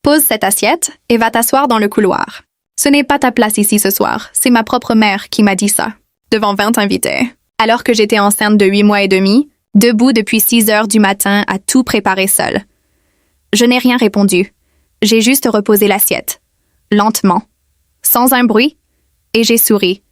Pose cette assiette et va t'asseoir dans le couloir. Ce n'est pas ta place ici ce soir, c'est ma propre mère qui m'a dit ça, devant 20 invités. Alors que j'étais enceinte de 8 mois et demi, debout depuis 6 heures du matin à tout préparer seule. Je n'ai rien répondu. J'ai juste reposé l'assiette, lentement, sans un bruit, et j'ai souri.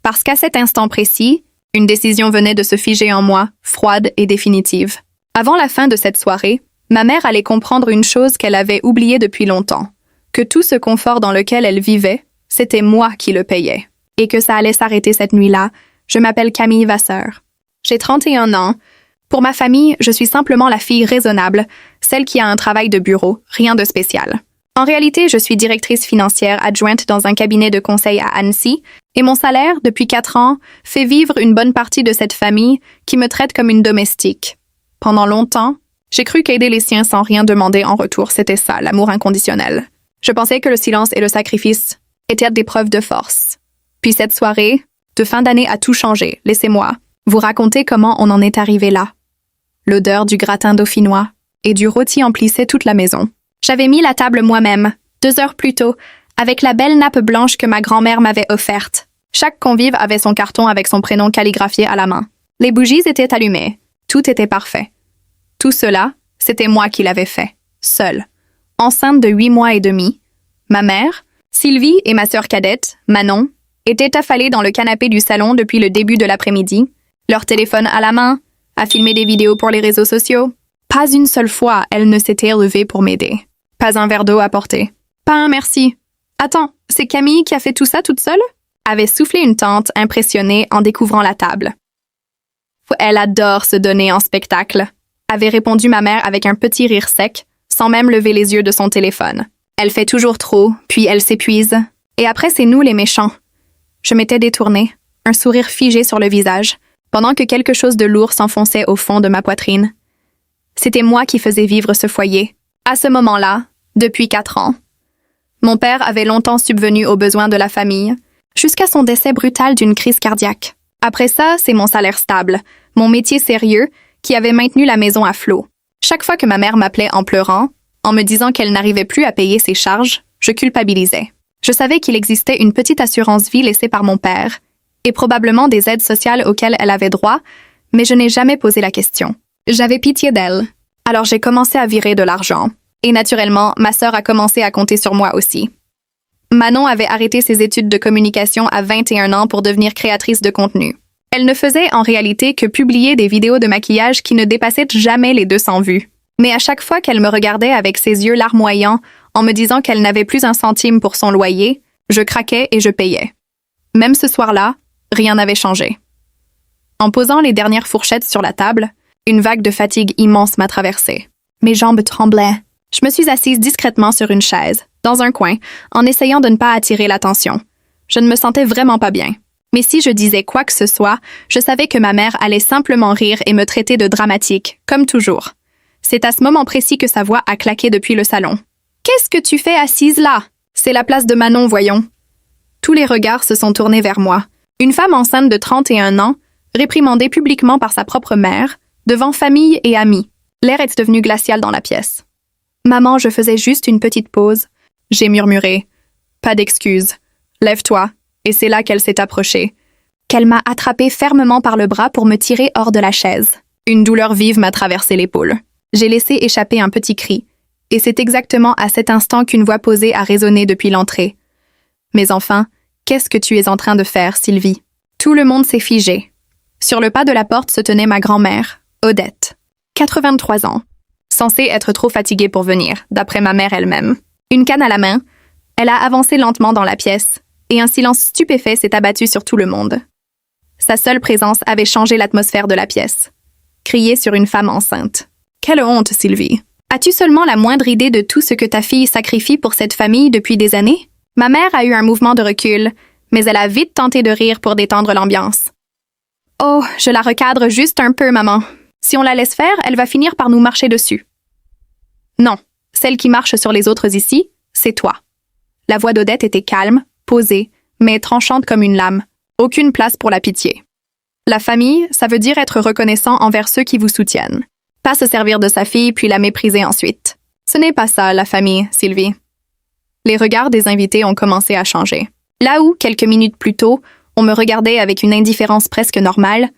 Parce qu'à cet instant précis, une décision venait de se figer en moi, froide et définitive. Avant la fin de cette soirée, ma mère allait comprendre une chose qu'elle avait oubliée depuis longtemps, que tout ce confort dans lequel elle vivait, c'était moi qui le payais, et que ça allait s'arrêter cette nuit-là. Je m'appelle Camille Vasseur. J'ai 31 ans. Pour ma famille, je suis simplement la fille raisonnable, celle qui a un travail de bureau, rien de spécial. En réalité, je suis directrice financière adjointe dans un cabinet de conseil à Annecy, et mon salaire, depuis 4 ans, fait vivre une bonne partie de cette famille qui me traite comme une domestique. Pendant longtemps, j'ai cru qu'aider les siens sans rien demander en retour, c'était ça, l'amour inconditionnel. Je pensais que le silence et le sacrifice étaient des preuves de force. Puis cette soirée de fin d'année a tout changé. Laissez-moi vous raconter comment on en est arrivé là. L'odeur du gratin dauphinois et du rôti emplissait toute la maison. J'avais mis la table moi-même, 2 heures plus tôt, avec la belle nappe blanche que ma grand-mère m'avait offerte. Chaque convive avait son carton avec son prénom calligraphié à la main. Les bougies étaient allumées. Tout était parfait. Tout cela, c'était moi qui l'avais fait, seule. Enceinte de 8 mois et demi, ma mère, Sylvie et ma sœur cadette, Manon, étaient affalées dans le canapé du salon depuis le début de l'après-midi, leur téléphone à la main, à filmer des vidéos pour les réseaux sociaux. Pas une seule fois, elles ne s'étaient levées pour m'aider. Pas un verre d'eau apporté. Pas un merci. Attends, c'est Camille qui a fait tout ça toute seule? Avait soufflé une tante, impressionnée en découvrant la table. Elle adore se donner en spectacle, avait répondu ma mère avec un petit rire sec, sans même lever les yeux de son téléphone. Elle fait toujours trop, puis elle s'épuise. Et après, c'est nous les méchants. Je m'étais détournée, un sourire figé sur le visage, pendant que quelque chose de lourd s'enfonçait au fond de ma poitrine. C'était moi qui faisais vivre ce foyer, à ce moment-là, depuis 4 ans. Mon père avait longtemps subvenu aux besoins de la famille, jusqu'à son décès brutal d'une crise cardiaque. Après ça, c'est mon salaire stable, mon métier sérieux, qui avait maintenu la maison à flot. Chaque fois que ma mère m'appelait en pleurant, en me disant qu'elle n'arrivait plus à payer ses charges, je culpabilisais. Je savais qu'il existait une petite assurance vie laissée par mon père, et probablement des aides sociales auxquelles elle avait droit, mais je n'ai jamais posé la question. J'avais pitié d'elle, alors j'ai commencé à virer de l'argent. Et naturellement, ma sœur a commencé à compter sur moi aussi. Manon avait arrêté ses études de communication à 21 ans pour devenir créatrice de contenu. Elle ne faisait en réalité que publier des vidéos de maquillage qui ne dépassaient jamais les 200 vues. Mais à chaque fois qu'elle me regardait avec ses yeux larmoyants en me disant qu'elle n'avait plus un centime pour son loyer, je craquais et je payais. Même ce soir-là, rien n'avait changé. En posant les dernières fourchettes sur la table, une vague de fatigue immense m'a traversée. Mes jambes tremblaient. Je me suis assise discrètement sur une chaise, dans un coin, en essayant de ne pas attirer l'attention. Je ne me sentais vraiment pas bien. Mais si je disais quoi que ce soit, je savais que ma mère allait simplement rire et me traiter de dramatique, comme toujours. C'est à ce moment précis que sa voix a claqué depuis le salon. « Qu'est-ce que tu fais assise là? » C'est la place de Manon, voyons. Tous les regards se sont tournés vers moi. Une femme enceinte de 31 ans, réprimandée publiquement par sa propre mère, devant famille et amis. L'air est devenu glacial dans la pièce. « Maman, je faisais juste une petite pause. » J'ai murmuré. « Pas d'excuses. Lève-toi. » Et c'est là qu'elle s'est approchée. Qu'elle m'a attrapée fermement par le bras pour me tirer hors de la chaise. Une douleur vive m'a traversé l'épaule. J'ai laissé échapper un petit cri. Et c'est exactement à cet instant qu'une voix posée a résonné depuis l'entrée. « Mais enfin, qu'est-ce que tu es en train de faire, Sylvie? » Tout le monde s'est figé. Sur le pas de la porte se tenait ma grand-mère, Odette. 83 ans. Censée être trop fatiguée pour venir, d'après ma mère elle-même. Une canne à la main, elle a avancé lentement dans la pièce, et un silence stupéfait s'est abattu sur tout le monde. Sa seule présence avait changé l'atmosphère de la pièce. Crier sur une femme enceinte. Quelle honte, Sylvie. As-tu seulement la moindre idée de tout ce que ta fille sacrifie pour cette famille depuis des années? Ma mère a eu un mouvement de recul, mais elle a vite tenté de rire pour détendre l'ambiance. Oh, je la recadre juste un peu, maman. Si on la laisse faire, elle va finir par nous marcher dessus. Non, celle qui marche sur les autres ici, c'est toi. La voix d'Odette était calme, posée, mais tranchante comme une lame. Aucune place pour la pitié. La famille, ça veut dire être reconnaissant envers ceux qui vous soutiennent. Pas se servir de sa fille puis la mépriser ensuite. Ce n'est pas ça, la famille, Sylvie. Les regards des invités ont commencé à changer. Là où, quelques minutes plus tôt, on me regardait avec une indifférence presque normale,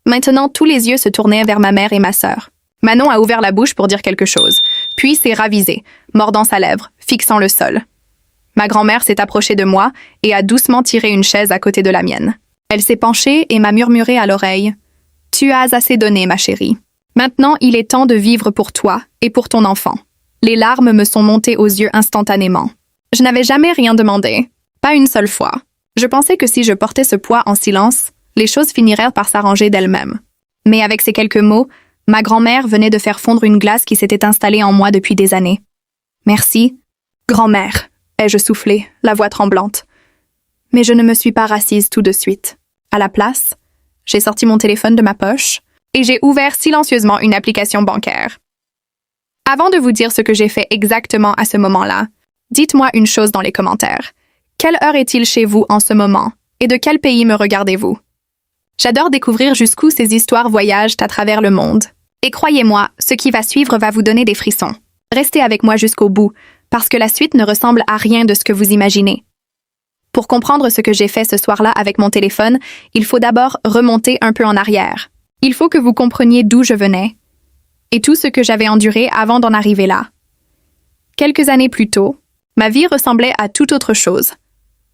maintenant tous les yeux se tournaient vers ma mère et ma sœur. Manon a ouvert la bouche pour dire quelque chose, puis s'est ravisée, mordant sa lèvre, fixant le sol. Ma grand-mère s'est approchée de moi et a doucement tiré une chaise à côté de la mienne. Elle s'est penchée et m'a murmuré à l'oreille « Tu as assez donné, ma chérie. Maintenant, il est temps de vivre pour toi et pour ton enfant. » Les larmes me sont montées aux yeux instantanément. Je n'avais jamais rien demandé, pas une seule fois. Je pensais que si je portais ce poids en silence, les choses finiraient par s'arranger d'elles-mêmes. Mais avec ces quelques mots, ma grand-mère venait de faire fondre une glace qui s'était installée en moi depuis des années. « Merci, grand-mère », ai-je soufflé, la voix tremblante. Mais je ne me suis pas rassise tout de suite. À la place, j'ai sorti mon téléphone de ma poche et j'ai ouvert silencieusement une application bancaire. Avant de vous dire ce que j'ai fait exactement à ce moment-là, dites-moi une chose dans les commentaires. Quelle heure est-il chez vous en ce moment et de quel pays me regardez-vous? J'adore découvrir jusqu'où ces histoires voyagent à travers le monde. Et croyez-moi, ce qui va suivre va vous donner des frissons. Restez avec moi jusqu'au bout, parce que la suite ne ressemble à rien de ce que vous imaginez. Pour comprendre ce que j'ai fait ce soir-là avec mon téléphone, il faut d'abord remonter un peu en arrière. Il faut que vous compreniez d'où je venais et tout ce que j'avais enduré avant d'en arriver là. Quelques années plus tôt, ma vie ressemblait à toute autre chose.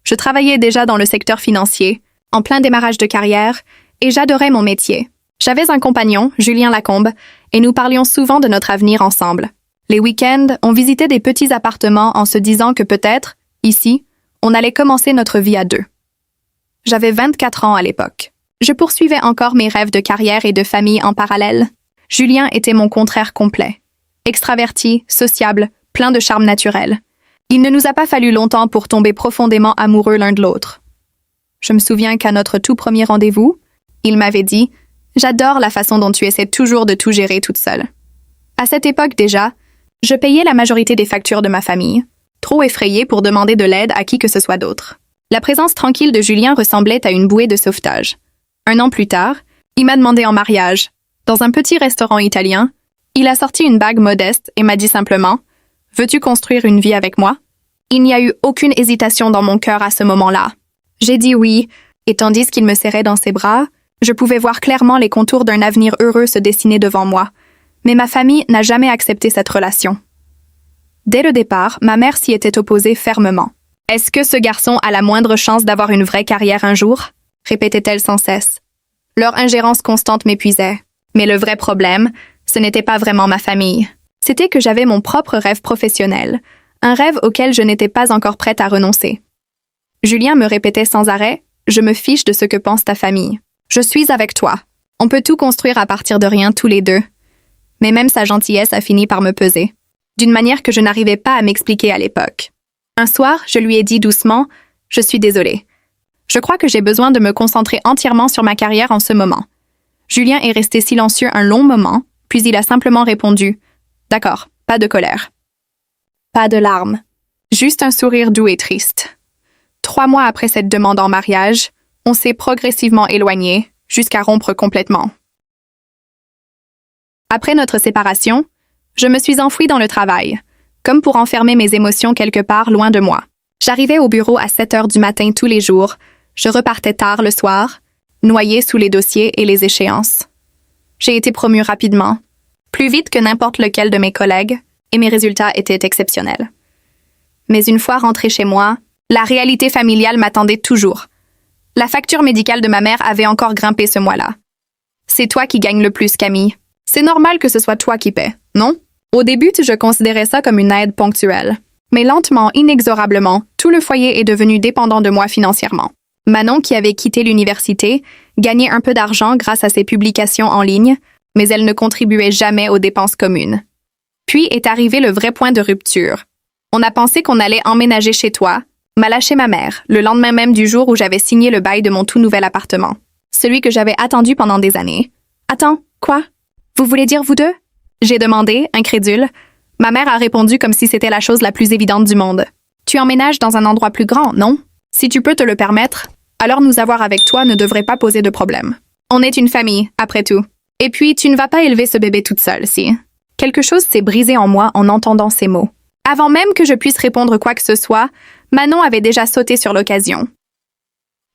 Je travaillais déjà dans le secteur financier, en plein démarrage de carrière, et j'adorais mon métier. J'avais un compagnon, Julien Lacombe, et nous parlions souvent de notre avenir ensemble. Les week-ends, on visitait des petits appartements en se disant que peut-être, ici, on allait commencer notre vie à deux. J'avais 24 ans à l'époque. Je poursuivais encore mes rêves de carrière et de famille en parallèle. Julien était mon contraire complet. Extraverti, sociable, plein de charme naturel. Il ne nous a pas fallu longtemps pour tomber profondément amoureux l'un de l'autre. Je me souviens qu'à notre tout premier rendez-vous, il m'avait dit « J'adore la façon dont tu essaies toujours de tout gérer toute seule. » À cette époque déjà, je payais la majorité des factures de ma famille, trop effrayée pour demander de l'aide à qui que ce soit d'autre. La présence tranquille de Julien ressemblait à une bouée de sauvetage. 1 an plus tard, il m'a demandé en mariage. Dans un petit restaurant italien, il a sorti une bague modeste et m'a dit simplement « Veux-tu construire une vie avec moi ?» Il n'y a eu aucune hésitation dans mon cœur à ce moment-là. J'ai dit oui, et tandis qu'il me serrait dans ses bras, je pouvais voir clairement les contours d'un avenir heureux se dessiner devant moi. Mais ma famille n'a jamais accepté cette relation. Dès le départ, ma mère s'y était opposée fermement. « Est-ce que ce garçon a la moindre chance d'avoir une vraie carrière un jour ?» répétait-elle sans cesse. Leur ingérence constante m'épuisait. Mais le vrai problème, ce n'était pas vraiment ma famille. C'était que j'avais mon propre rêve professionnel, un rêve auquel je n'étais pas encore prête à renoncer. Julien me répétait sans arrêt « Je me fiche de ce que pense ta famille. Je suis avec toi. On peut tout construire à partir de rien tous les deux. » Mais même sa gentillesse a fini par me peser, d'une manière que je n'arrivais pas à m'expliquer à l'époque. Un soir, je lui ai dit doucement « Je suis désolée. Je crois que j'ai besoin de me concentrer entièrement sur ma carrière en ce moment. » Julien est resté silencieux un long moment, puis il a simplement répondu « D'accord, pas de colère. » Pas de larmes. Juste un sourire doux et triste. 3 mois après cette demande en mariage, on s'est progressivement éloignés, jusqu'à rompre complètement. Après notre séparation, je me suis enfouie dans le travail, comme pour enfermer mes émotions quelque part loin de moi. J'arrivais au bureau à 7 heures du matin tous les jours, je repartais tard le soir, noyée sous les dossiers et les échéances. J'ai été promue rapidement, plus vite que n'importe lequel de mes collègues, et mes résultats étaient exceptionnels. Mais une fois rentrée chez moi, la réalité familiale m'attendait toujours. La facture médicale de ma mère avait encore grimpé ce mois-là. « C'est toi qui gagnes le plus, Camille. C'est normal que ce soit toi qui paie, non? » Au début, je considérais ça comme une aide ponctuelle. Mais lentement, inexorablement, tout le foyer est devenu dépendant de moi financièrement. Manon, qui avait quitté l'université, gagnait un peu d'argent grâce à ses publications en ligne, mais elle ne contribuait jamais aux dépenses communes. Puis est arrivé le vrai point de rupture. On a pensé qu'on allait emménager chez toi, m'a lâché ma mère, le lendemain même du jour où j'avais signé le bail de mon tout nouvel appartement. Celui que j'avais attendu pendant des années. « Attends, quoi? Vous voulez dire vous deux? » J'ai demandé, incrédule. Ma mère a répondu comme si c'était la chose la plus évidente du monde. « Tu emménages dans un endroit plus grand, non? Si tu peux te le permettre, alors nous avoir avec toi ne devrait pas poser de problème. On est une famille, après tout. Et puis, tu ne vas pas élever ce bébé toute seule, si. » Quelque chose s'est brisé en moi en entendant ces mots. Avant même que je puisse répondre quoi que ce soit, Manon avait déjà sauté sur l'occasion.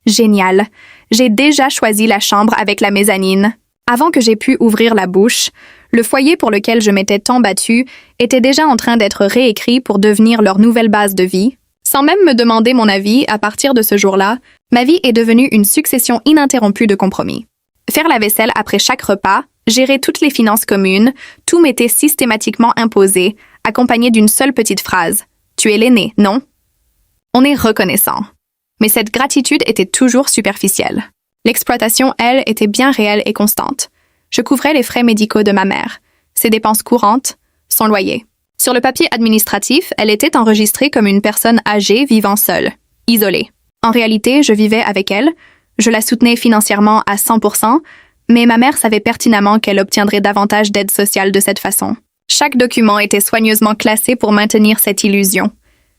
Génial. J'ai déjà choisi la chambre avec la mezzanine. Avant que j'aie pu ouvrir la bouche, le foyer pour lequel je m'étais tant battue était déjà en train d'être réécrit pour devenir leur nouvelle base de vie. Sans même me demander mon avis, à partir de ce jour-là, ma vie est devenue une succession ininterrompue de compromis. Faire la vaisselle après chaque repas, gérer toutes les finances communes, tout m'était systématiquement imposé, accompagné d'une seule petite phrase. « Tu es l'aîné, non? » On est reconnaissant. Mais cette gratitude était toujours superficielle. L'exploitation, elle, était bien réelle et constante. Je couvrais les frais médicaux de ma mère, ses dépenses courantes, son loyer. Sur le papier administratif, elle était enregistrée comme une personne âgée vivant seule, isolée. En réalité, je vivais avec elle, je la soutenais financièrement à 100%, mais ma mère savait pertinemment qu'elle obtiendrait davantage d'aide sociale de cette façon. Chaque document était soigneusement classé pour maintenir cette illusion.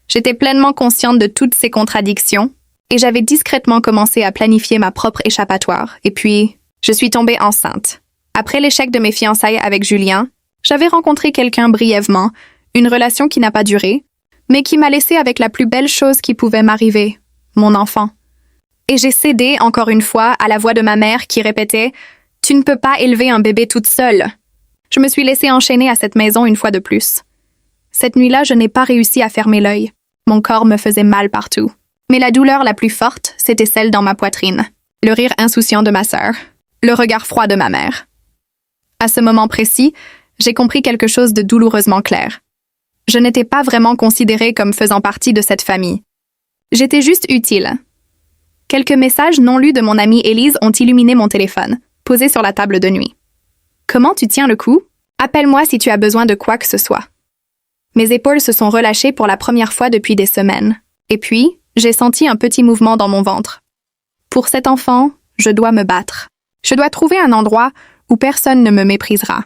J'étais pleinement consciente de toutes ces contradictions, et j'avais discrètement commencé à planifier ma propre échappatoire. Et puis, je suis tombée enceinte. Après l'échec de mes fiançailles avec Julien, j'avais rencontré quelqu'un brièvement, une relation qui n'a pas duré, mais qui m'a laissée avec la plus belle chose qui pouvait m'arriver, mon enfant. Et j'ai cédé, encore une fois, à la voix de ma mère qui répétait « Tu ne peux pas élever un bébé toute seule ». Je me suis laissée enchaîner à cette maison une fois de plus. Cette nuit-là, je n'ai pas réussi à fermer l'œil. Mon corps me faisait mal partout. Mais la douleur la plus forte, c'était celle dans ma poitrine. Le rire insouciant de ma sœur. Le regard froid de ma mère. À ce moment précis, j'ai compris quelque chose de douloureusement clair. Je n'étais pas vraiment considérée comme faisant partie de cette famille. J'étais juste utile. Quelques messages non lus de mon amie Élise ont illuminé mon téléphone, posé sur la table de nuit. « Comment tu tiens le coup? Appelle-moi si tu as besoin de quoi que ce soit. » Mes épaules se sont relâchées pour la première fois depuis des semaines. Et puis, j'ai senti un petit mouvement dans mon ventre. Pour cet enfant, je dois me battre. Je dois trouver un endroit où personne ne me méprisera.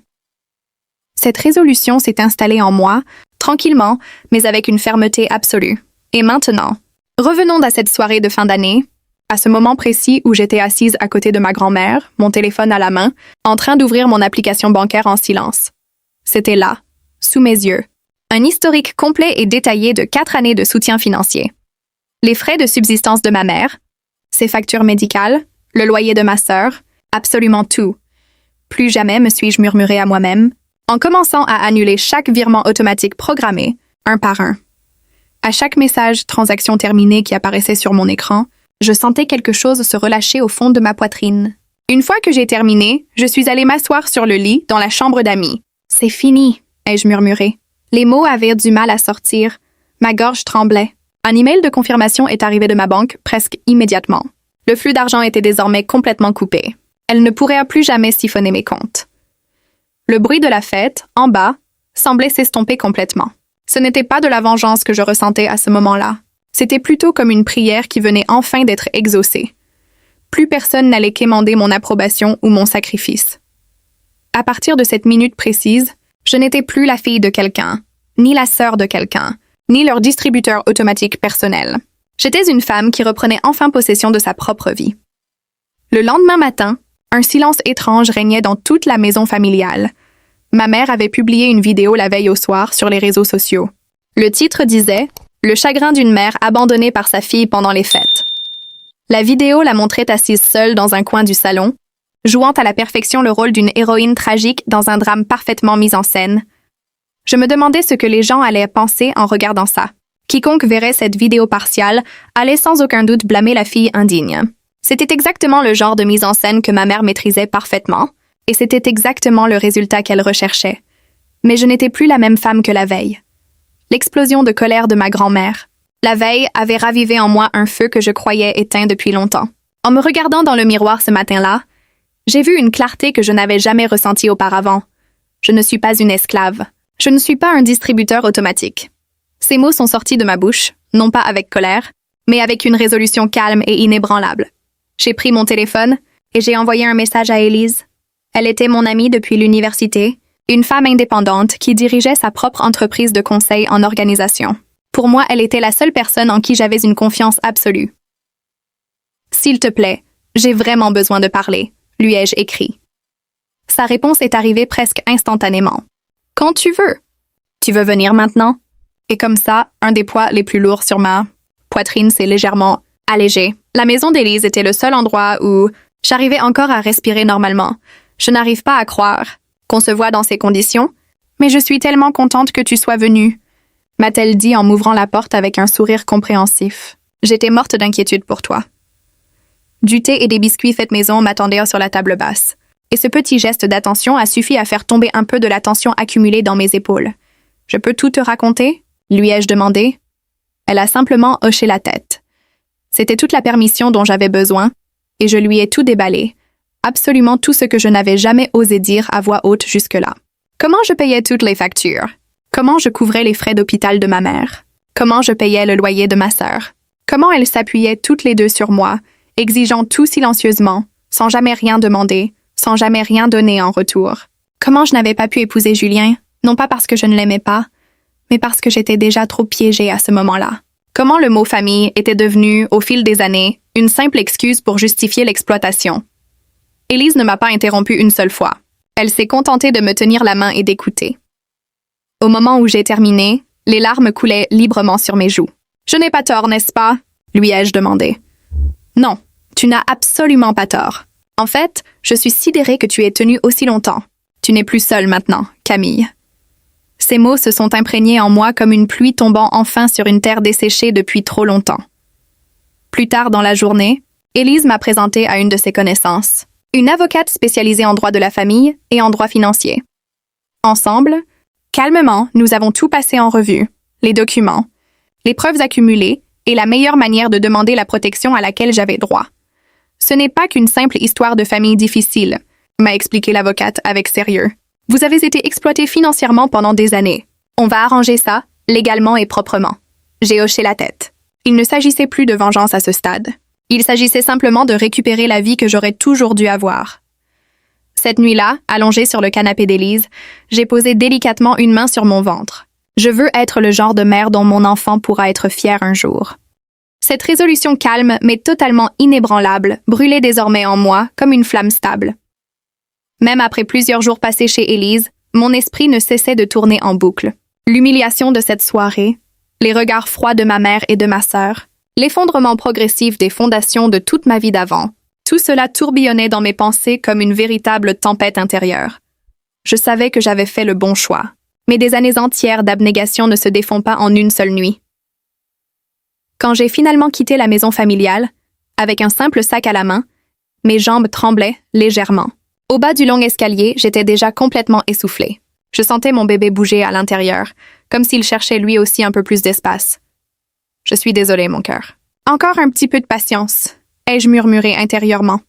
Cette résolution s'est installée en moi, tranquillement, mais avec une fermeté absolue. Et maintenant, revenons à cette soirée de fin d'année, à ce moment précis où j'étais assise à côté de ma grand-mère, mon téléphone à la main, en train d'ouvrir mon application bancaire en silence. C'était là, sous mes yeux, un historique complet et détaillé de 4 années de soutien financier. Les frais de subsistance de ma mère, ses factures médicales, le loyer de ma sœur, absolument tout. Plus jamais me suis-je murmuré à moi-même, en commençant à annuler chaque virement automatique programmé, un par un. À chaque message « transaction terminée » qui apparaissait sur mon écran, je sentais quelque chose se relâcher au fond de ma poitrine. Une fois que j'ai terminé, je suis allée m'asseoir sur le lit dans la chambre d'amis. « C'est fini », ai-je murmuré. Les mots avaient du mal à sortir. Ma gorge tremblait. Un email de confirmation est arrivé de ma banque presque immédiatement. Le flux d'argent était désormais complètement coupé. Elle ne pourrait plus jamais siphonner mes comptes. Le bruit de la fête, en bas, semblait s'estomper complètement. Ce n'était pas de la vengeance que je ressentais à ce moment-là. C'était plutôt comme une prière qui venait enfin d'être exaucée. Plus personne n'allait quémander mon approbation ou mon sacrifice. À partir de cette minute précise, je n'étais plus la fille de quelqu'un, ni la sœur de quelqu'un, ni leur distributeur automatique personnel. J'étais une femme qui reprenait enfin possession de sa propre vie. Le lendemain matin, un silence étrange régnait dans toute la maison familiale. Ma mère avait publié une vidéo la veille au soir sur les réseaux sociaux. Le titre disait « Le chagrin d'une mère abandonnée par sa fille pendant les fêtes ». La vidéo la montrait assise seule dans un coin du salon, jouant à la perfection le rôle d'une héroïne tragique dans un drame parfaitement mis en scène. Je me demandais ce que les gens allaient penser en regardant ça. Quiconque verrait cette vidéo partiale allait sans aucun doute blâmer la fille indigne. C'était exactement le genre de mise en scène que ma mère maîtrisait parfaitement, et c'était exactement le résultat qu'elle recherchait. Mais je n'étais plus la même femme que la veille. L'explosion de colère de ma grand-mère. La veille avait ravivé en moi un feu que je croyais éteint depuis longtemps. En me regardant dans le miroir ce matin-là, j'ai vu une clarté que je n'avais jamais ressentie auparavant. Je ne suis pas une esclave. Je ne suis pas un distributeur automatique. Ces mots sont sortis de ma bouche, non pas avec colère, mais avec une résolution calme et inébranlable. J'ai pris mon téléphone et j'ai envoyé un message à Élise. Elle était mon amie depuis l'université, une femme indépendante qui dirigeait sa propre entreprise de conseil en organisation. Pour moi, elle était la seule personne en qui j'avais une confiance absolue. « S'il te plaît, j'ai vraiment besoin de parler », lui ai-je écrit. Sa réponse est arrivée presque instantanément. Quand tu veux. Tu veux venir maintenant? Et comme ça, un des poids les plus lourds sur ma poitrine s'est légèrement allégé. La maison d'Élise était le seul endroit où j'arrivais encore à respirer normalement. Je n'arrive pas à croire qu'on se voit dans ces conditions, mais je suis tellement contente que tu sois venue, m'a-t-elle dit en m'ouvrant la porte avec un sourire compréhensif. J'étais morte d'inquiétude pour toi. Du thé et des biscuits faits maison m'attendaient sur la table basse, et ce petit geste d'attention a suffi à faire tomber un peu de la tension accumulée dans mes épaules. « Je peux tout te raconter ?» lui ai-je demandé. Elle a simplement hoché la tête. C'était toute la permission dont j'avais besoin, et je lui ai tout déballé, absolument tout ce que je n'avais jamais osé dire à voix haute jusque-là. Comment je payais toutes les factures? Comment je couvrais les frais d'hôpital de ma mère? Comment je payais le loyer de ma sœur? Comment elles s'appuyaient toutes les deux sur moi, exigeant tout silencieusement, sans jamais rien demander, sans jamais rien donner en retour? Comment je n'avais pas pu épouser Julien, non pas parce que je ne l'aimais pas, mais parce que j'étais déjà trop piégée à ce moment-là? Comment le mot famille était devenu, au fil des années, une simple excuse pour justifier l'exploitation? Élise ne m'a pas interrompue une seule fois. Elle s'est contentée de me tenir la main et d'écouter. Au moment où j'ai terminé, les larmes coulaient librement sur mes joues. « Je n'ai pas tort, n'est-ce pas? » lui ai-je demandé. « Non, tu n'as absolument pas tort. En fait, je suis sidérée que tu aies tenu aussi longtemps. Tu n'es plus seule maintenant, Camille. » Ces mots se sont imprégnés en moi comme une pluie tombant enfin sur une terre desséchée depuis trop longtemps. Plus tard dans la journée, Élise m'a présenté à une de ses connaissances, une avocate spécialisée en droit de la famille et en droit financier. Ensemble, calmement, nous avons tout passé en revue, les documents, les preuves accumulées et la meilleure manière de demander la protection à laquelle j'avais droit. Ce n'est pas qu'une simple histoire de famille difficile, m'a expliqué l'avocate avec sérieux. Vous avez été exploité financièrement pendant des années. On va arranger ça, légalement et proprement. J'ai hoché la tête. Il ne s'agissait plus de vengeance à ce stade. Il s'agissait simplement de récupérer la vie que j'aurais toujours dû avoir. Cette nuit-là, allongée sur le canapé d'Élise, j'ai posé délicatement une main sur mon ventre. Je veux être le genre de mère dont mon enfant pourra être fier un jour. Cette résolution calme, mais totalement inébranlable, brûlait désormais en moi comme une flamme stable. Même après plusieurs jours passés chez Élise, mon esprit ne cessait de tourner en boucle. L'humiliation de cette soirée, les regards froids de ma mère et de ma sœur, l'effondrement progressif des fondations de toute ma vie d'avant, tout cela tourbillonnait dans mes pensées comme une véritable tempête intérieure. Je savais que j'avais fait le bon choix, mais des années entières d'abnégation ne se défont pas en une seule nuit. Quand j'ai finalement quitté la maison familiale, avec un simple sac à la main, mes jambes tremblaient légèrement. Au bas du long escalier, j'étais déjà complètement essoufflée. Je sentais mon bébé bouger à l'intérieur, comme s'il cherchait lui aussi un peu plus d'espace. « Je suis désolée, mon cœur. »« Encore un petit peu de patience, » ai-je murmuré intérieurement.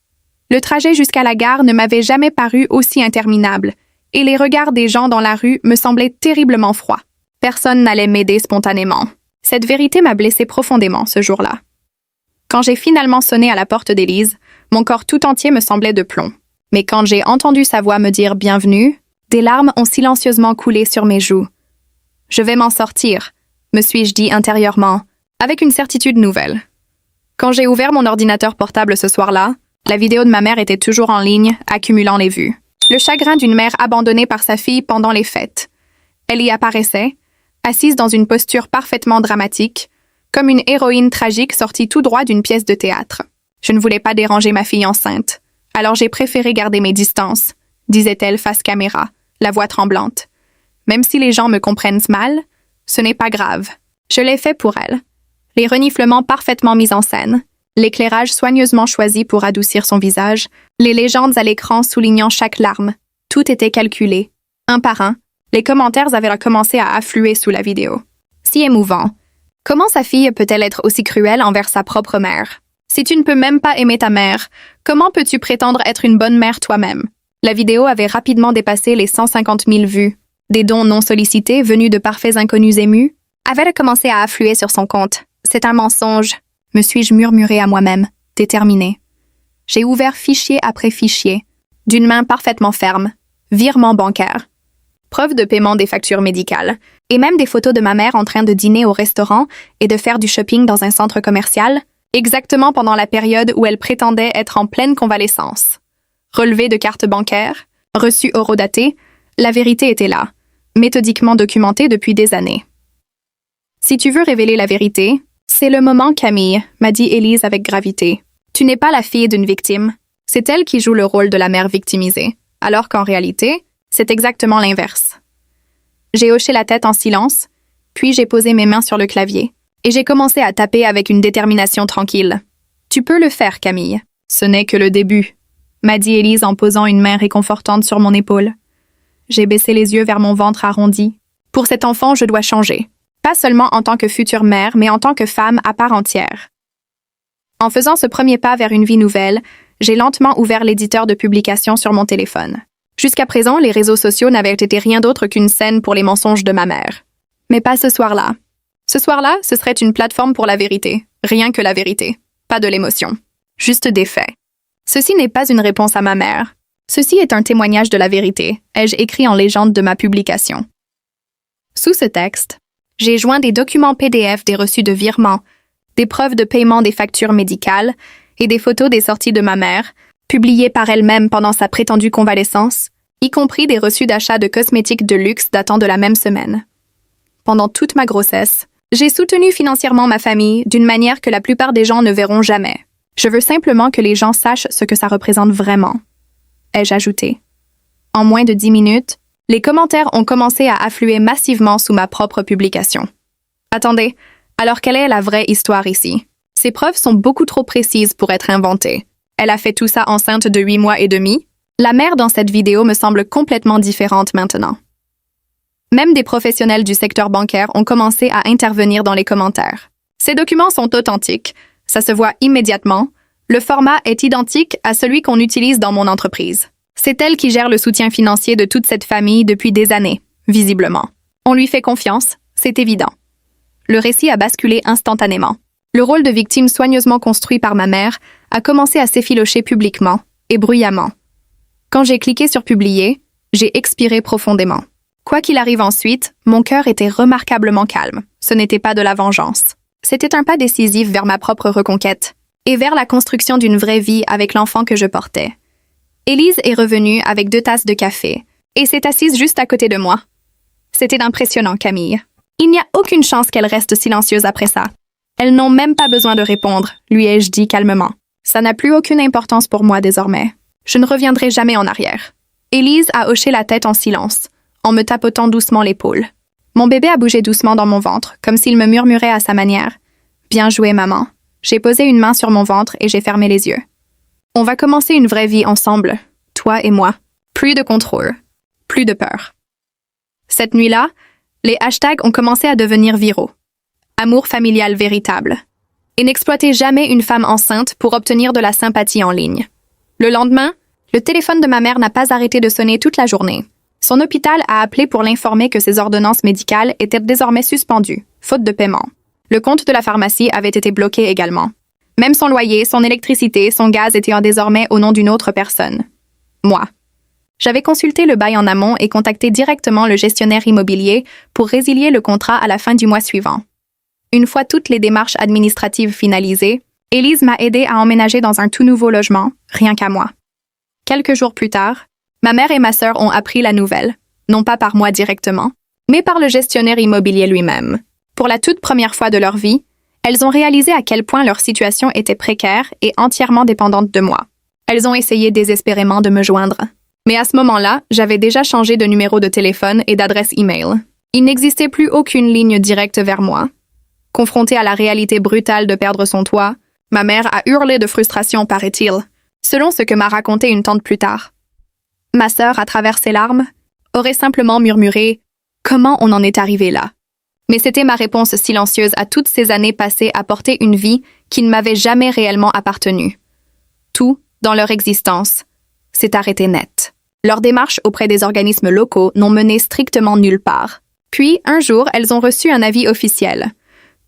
Le trajet jusqu'à la gare ne m'avait jamais paru aussi interminable, et les regards des gens dans la rue me semblaient terriblement froids. Personne n'allait m'aider spontanément. Cette vérité m'a blessée profondément ce jour-là. Quand j'ai finalement sonné à la porte d'Élise, mon corps tout entier me semblait de plomb. Mais quand j'ai entendu sa voix me dire « Bienvenue », des larmes ont silencieusement coulé sur mes joues. « Je vais m'en sortir », me suis-je dit intérieurement, avec une certitude nouvelle. Quand j'ai ouvert mon ordinateur portable ce soir-là, la vidéo de ma mère était toujours en ligne, accumulant les vues. Le chagrin d'une mère abandonnée par sa fille pendant les fêtes. Elle y apparaissait, assise dans une posture parfaitement dramatique, comme une héroïne tragique sortie tout droit d'une pièce de théâtre. Je ne voulais pas déranger ma fille enceinte. Alors j'ai préféré garder mes distances, disait-elle face caméra, la voix tremblante. Même si les gens me comprennent mal, ce n'est pas grave. Je l'ai fait pour elle. Les reniflements parfaitement mis en scène, l'éclairage soigneusement choisi pour adoucir son visage, les légendes à l'écran soulignant chaque larme, tout était calculé. Un par un, les commentaires avaient commencé à affluer sous la vidéo. Si émouvant. Comment sa fille peut-elle être aussi cruelle envers sa propre mère? Si tu ne peux même pas aimer ta mère, comment peux-tu prétendre être une bonne mère toi-même? La vidéo avait rapidement dépassé les 150 000 vues. Des dons non sollicités venus de parfaits inconnus émus avaient commencé à affluer sur son compte. C'est un mensonge, me suis-je murmuré à moi-même, déterminée. J'ai ouvert fichier après fichier, d'une main parfaitement ferme, virement bancaire, preuve de paiement des factures médicales, et même des photos de ma mère en train de dîner au restaurant et de faire du shopping dans un centre commercial, exactement pendant la période où elle prétendait être en pleine convalescence. Relevé de cartes bancaires, reçu horodaté, la vérité était là. méthodiquement documentée depuis des années. Si tu veux révéler la vérité, c'est le moment, Camille, m'a dit Élise avec gravité. Tu n'es pas la fille d'une victime. C'est elle qui joue le rôle de la mère victimisée, alors qu'en réalité, c'est exactement l'inverse. J'ai hoché la tête en silence, puis j'ai posé mes mains sur le clavier, et j'ai commencé à taper avec une détermination tranquille. Tu peux le faire, Camille. Ce n'est que le début, m'a dit Élise en posant une main réconfortante sur mon épaule. J'ai baissé les yeux vers mon ventre arrondi. Pour cet enfant, je dois changer. Pas seulement en tant que future mère, mais en tant que femme à part entière. En faisant ce premier pas vers une vie nouvelle, j'ai lentement ouvert l'éditeur de publication sur mon téléphone. Jusqu'à présent, les réseaux sociaux n'avaient été rien d'autre qu'une scène pour les mensonges de ma mère. Mais pas ce soir-là. Ce soir-là, ce serait une plateforme pour la vérité. Rien que la vérité. Pas de l'émotion. Juste des faits. Ceci n'est pas une réponse à ma mère. Ceci est un témoignage de la vérité, ai-je écrit en légende de ma publication. Sous ce texte, j'ai joint des documents PDF des reçus de virement, des preuves de paiement des factures médicales et des photos des sorties de ma mère, publiées par elle-même pendant sa prétendue convalescence, y compris des reçus d'achat de cosmétiques de luxe datant de la même semaine. Pendant toute ma grossesse, j'ai soutenu financièrement ma famille d'une manière que la plupart des gens ne verront jamais. Je veux simplement que les gens sachent ce que ça représente vraiment, ai-je ajouté. En moins de 10 minutes, les commentaires ont commencé à affluer massivement sous ma propre publication. Attendez, alors quelle est la vraie histoire ici? Ces preuves sont beaucoup trop précises pour être inventées. Elle a fait tout ça enceinte de 8 mois et demi. La mère dans cette vidéo me semble complètement différente maintenant. Même des professionnels du secteur bancaire ont commencé à intervenir dans les commentaires. Ces documents sont authentiques, ça se voit immédiatement. Le format est identique à celui qu'on utilise dans mon entreprise. C'est elle qui gère le soutien financier de toute cette famille depuis des années, visiblement. On lui fait confiance, c'est évident. Le récit a basculé instantanément. Le rôle de victime soigneusement construit par ma mère a commencé à s'effilocher publiquement et bruyamment. Quand j'ai cliqué sur « Publier », j'ai expiré profondément. Quoi qu'il arrive ensuite, mon cœur était remarquablement calme. Ce n'était pas de la vengeance. C'était un pas décisif vers ma propre reconquête et vers la construction d'une vraie vie avec l'enfant que je portais. Élise est revenue avec 2 tasses de café et s'est assise juste à côté de moi. C'était impressionnant, Camille. Il n'y a aucune chance qu'elle reste silencieuse après ça. Elles n'ont même pas besoin de répondre, lui ai-je dit calmement. Ça n'a plus aucune importance pour moi désormais. Je ne reviendrai jamais en arrière. Élise a hoché la tête en silence, en me tapotant doucement l'épaule. Mon bébé a bougé doucement dans mon ventre, comme s'il me murmurait à sa manière. « Bien joué, maman. » J'ai posé une main sur mon ventre et j'ai fermé les yeux. On va commencer une vraie vie ensemble, toi et moi. Plus de contrôle, plus de peur. Cette nuit-là, les hashtags ont commencé à devenir viraux. Amour familial véritable. Et n'exploitez jamais une femme enceinte pour obtenir de la sympathie en ligne. Le lendemain, le téléphone de ma mère n'a pas arrêté de sonner toute la journée. Son hôpital a appelé pour l'informer que ses ordonnances médicales étaient désormais suspendues, faute de paiement. Le compte de la pharmacie avait été bloqué également. Même son loyer, son électricité, son gaz étaient désormais au nom d'une autre personne. Moi. J'avais consulté le bail en amont et contacté directement le gestionnaire immobilier pour résilier le contrat à la fin du mois suivant. Une fois toutes les démarches administratives finalisées, Élise m'a aidé à emménager dans un tout nouveau logement, rien qu'à moi. Quelques jours plus tard, ma mère et ma sœur ont appris la nouvelle, non pas par moi directement, mais par le gestionnaire immobilier lui-même. Pour la toute première fois de leur vie, elles ont réalisé à quel point leur situation était précaire et entièrement dépendante de moi. Elles ont essayé désespérément de me joindre. Mais à ce moment-là, j'avais déjà changé de numéro de téléphone et d'adresse email. Il n'existait plus aucune ligne directe vers moi. Confrontée à la réalité brutale de perdre son toit, ma mère a hurlé de frustration, paraît-il, selon ce que m'a raconté une tante plus tard. Ma sœur, à travers ses larmes, aurait simplement murmuré « Comment on en est arrivé là ?» Mais c'était ma réponse silencieuse à toutes ces années passées à porter une vie qui ne m'avait jamais réellement appartenu. Tout, dans leur existence, s'est arrêté net. Leurs démarches auprès des organismes locaux n'ont mené strictement nulle part. Puis, un jour, elles ont reçu un avis officiel.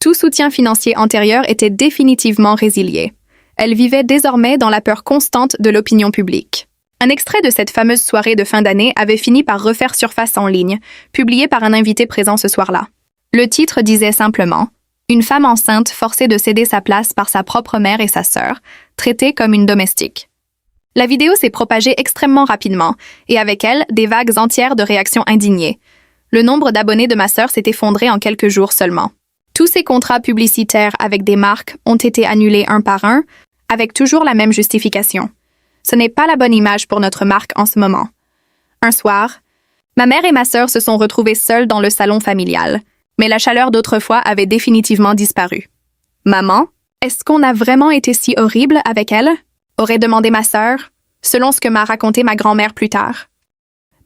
Tout soutien financier antérieur était définitivement résilié. Elles vivaient désormais dans la peur constante de l'opinion publique. Un extrait de cette fameuse soirée de fin d'année avait fini par refaire surface en ligne, publié par un invité présent ce soir-là. Le titre disait simplement « Une femme enceinte forcée de céder sa place par sa propre mère et sa sœur, traitée comme une domestique ». La vidéo s'est propagée extrêmement rapidement, et avec elle, des vagues entières de réactions indignées. Le nombre d'abonnés de ma sœur s'est effondré en quelques jours seulement. Tous ces contrats publicitaires avec des marques ont été annulés un par un, avec toujours la même justification. Ce n'est pas la bonne image pour notre marque en ce moment. Un soir, ma mère et ma sœur se sont retrouvées seules dans le salon familial, mais la chaleur d'autrefois avait définitivement disparu. « Maman, est-ce qu'on a vraiment été si horrible avec elle ?» aurait demandé ma sœur, selon ce que m'a raconté ma grand-mère plus tard.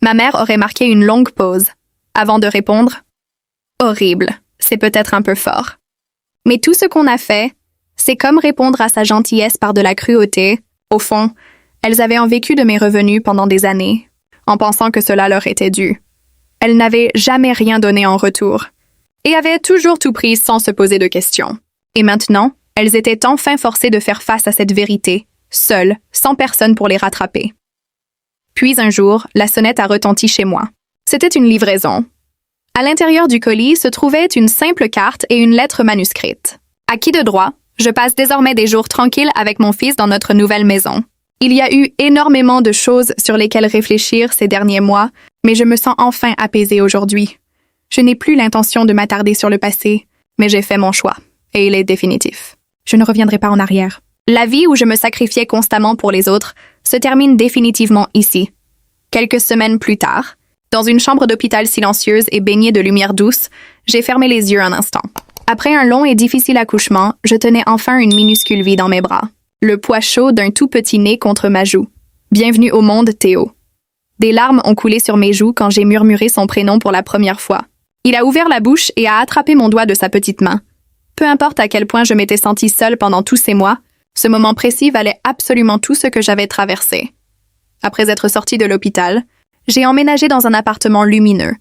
Ma mère aurait marqué une longue pause, avant de répondre « Horrible, c'est peut-être un peu fort. Mais tout ce qu'on a fait, c'est comme répondre à sa gentillesse par de la cruauté. Au fond, elles avaient en vécu de mes revenus pendant des années, en pensant que cela leur était dû. Elles n'avaient jamais rien donné en retour, et avaient toujours tout pris sans se poser de questions. Et maintenant, elles étaient enfin forcées de faire face à cette vérité, seules, sans personne pour les rattraper. Puis un jour, la sonnette a retenti chez moi. C'était une livraison. À l'intérieur du colis se trouvait une simple carte et une lettre manuscrite. À qui de droit, je passe désormais des jours tranquilles avec mon fils dans notre nouvelle maison. Il y a eu énormément de choses sur lesquelles réfléchir ces derniers mois, mais je me sens enfin apaisée aujourd'hui. Je n'ai plus l'intention de m'attarder sur le passé, mais j'ai fait mon choix, et il est définitif. Je ne reviendrai pas en arrière. La vie où je me sacrifiais constamment pour les autres se termine définitivement ici. Quelques semaines plus tard, dans une chambre d'hôpital silencieuse et baignée de lumière douce, j'ai fermé les yeux un instant. Après un long et difficile accouchement, je tenais enfin une minuscule vie dans mes bras. Le poids chaud d'un tout petit nez contre ma joue. Bienvenue au monde, Théo. Des larmes ont coulé sur mes joues quand j'ai murmuré son prénom pour la première fois. Il a ouvert la bouche et a attrapé mon doigt de sa petite main. Peu importe à quel point je m'étais sentie seule pendant tous ces mois, ce moment précis valait absolument tout ce que j'avais traversé. Après être sortie de l'hôpital, j'ai emménagé dans un appartement lumineux,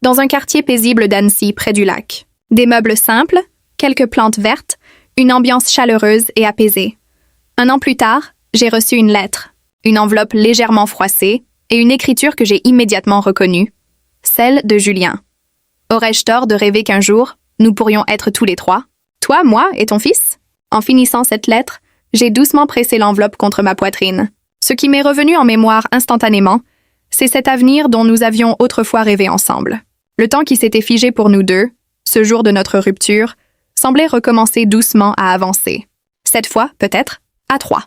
dans un quartier paisible d'Annecy, près du lac. Des meubles simples, quelques plantes vertes, une ambiance chaleureuse et apaisée. Un an plus tard, j'ai reçu une lettre, une enveloppe légèrement froissée et une écriture que j'ai immédiatement reconnue, celle de Julien. Aurais-je tort de rêver qu'un jour, nous pourrions être tous les trois, toi, moi et ton fils? En finissant cette lettre, j'ai doucement pressé l'enveloppe contre ma poitrine. Ce qui m'est revenu en mémoire instantanément, c'est cet avenir dont nous avions autrefois rêvé ensemble. Le temps qui s'était figé pour nous deux, ce jour de notre rupture, semblait recommencer doucement à avancer. Cette fois, peut-être, à 3.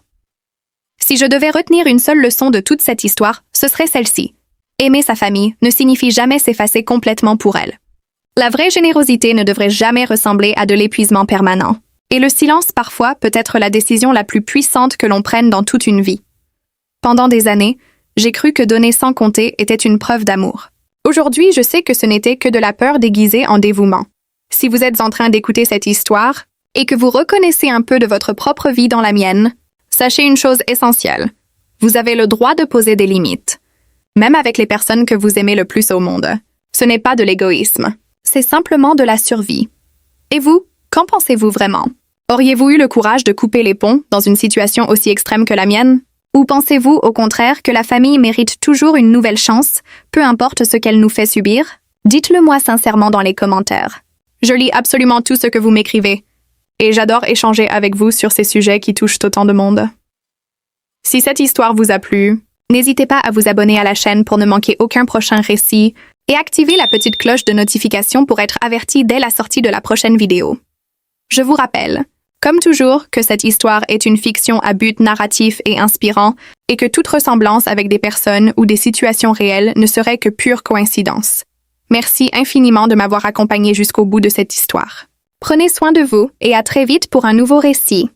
Si je devais retenir une seule leçon de toute cette histoire, ce serait celle-ci. Aimer sa famille ne signifie jamais s'effacer complètement pour elle. La vraie générosité ne devrait jamais ressembler à de l'épuisement permanent. Et le silence, parfois, peut être la décision la plus puissante que l'on prenne dans toute une vie. Pendant des années, j'ai cru que donner sans compter était une preuve d'amour. Aujourd'hui, je sais que ce n'était que de la peur déguisée en dévouement. Si vous êtes en train d'écouter cette histoire et que vous reconnaissez un peu de votre propre vie dans la mienne, sachez une chose essentielle. Vous avez le droit de poser des limites. Même avec les personnes que vous aimez le plus au monde. Ce n'est pas de l'égoïsme. C'est simplement de la survie. Et vous, qu'en pensez-vous vraiment? Auriez-vous eu le courage de couper les ponts dans une situation aussi extrême que la mienne? Ou pensez-vous, au contraire, que la famille mérite toujours une nouvelle chance, peu importe ce qu'elle nous fait subir? Dites-le moi sincèrement dans les commentaires. Je lis absolument tout ce que vous m'écrivez, et j'adore échanger avec vous sur ces sujets qui touchent autant de monde. Si cette histoire vous a plu, n'hésitez pas à vous abonner à la chaîne pour ne manquer aucun prochain récit et activer la petite cloche de notification pour être averti dès la sortie de la prochaine vidéo. Je vous rappelle, comme toujours, que cette histoire est une fiction à but narratif et inspirant et que toute ressemblance avec des personnes ou des situations réelles ne serait que pure coïncidence. Merci infiniment de m'avoir accompagné jusqu'au bout de cette histoire. Prenez soin de vous et à très vite pour un nouveau récit.